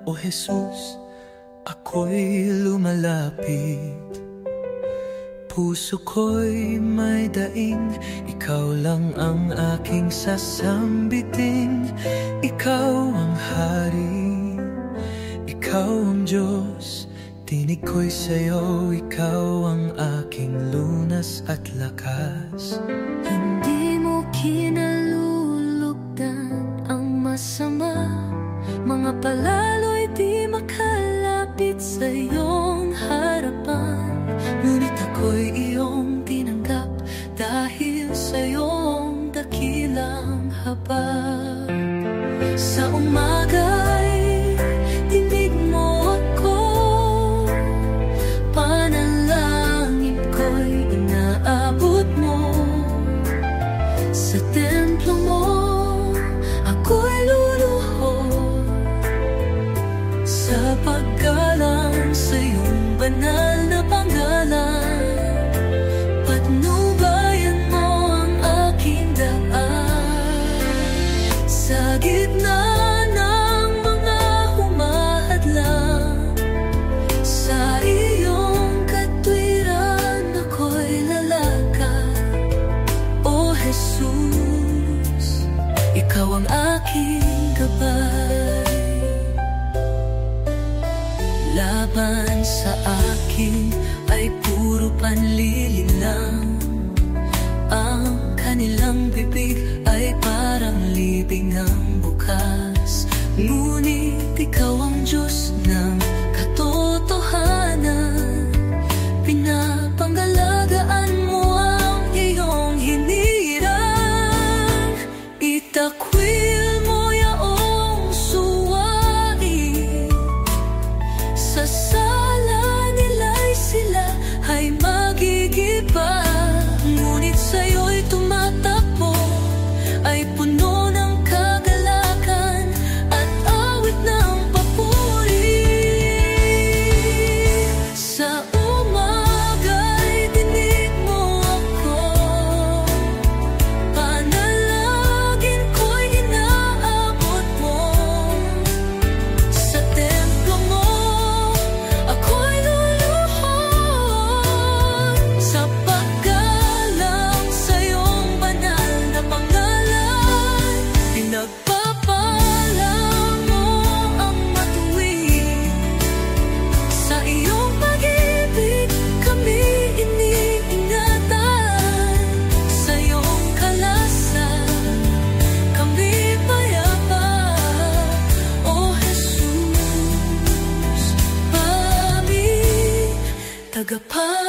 O Jesus, ako'y lumalapit. Puso ko'y may daing, ikaw lang ang aking sasambitin. Ikaw ang hari, ikaw ang Diyos. Tinig ko'y sa'yo, ikaw ang aking lunas at lakas. Hindi mo kinalulugdan ang masama, mga palalo'y di makalapit sa iyong harapan. Ngunit ako'y iyong tinanggap dahil sa iyong dakilang habag. Sa umaga'y tinig mo ako, panalangin ko'y inaabot mo. Sa templo mo ako'y luluhod, sa paggalang sa iyong banal na pangalan. Patnubayan mo ang aking daan. Sa gitna ng mga humahadlang, sa iyong katwiran ako'y lalakad. O Jesus, ikaw ang aking gabay. Laban sa akin ay puro panlilin lang. Ang kanilang bibig ay parang libingang bukas. Ngunit ikaw ang Diyos ng katotohanan. Pinapanggalagaan mo ang iyong hinirang. Itakwil mo yaong suwain. Sa sala nila'y sila ay magigiba. Ngunit sa'yo'y tumatakbo, ay puno ng kagalakan at awit ng papuri. Sa umaga'y dinig mo ako, panalangin ko'y inaabot mo. Sa templo mo ako'y luluhod, sa paggalang sa iyong banal na pangalan. Pinagpapala mo ang matuwid, sa iyong pag-ibig kami iniingatan. Sa iyong kalasan kami payapa. O Jesus, aming tagapagligtas.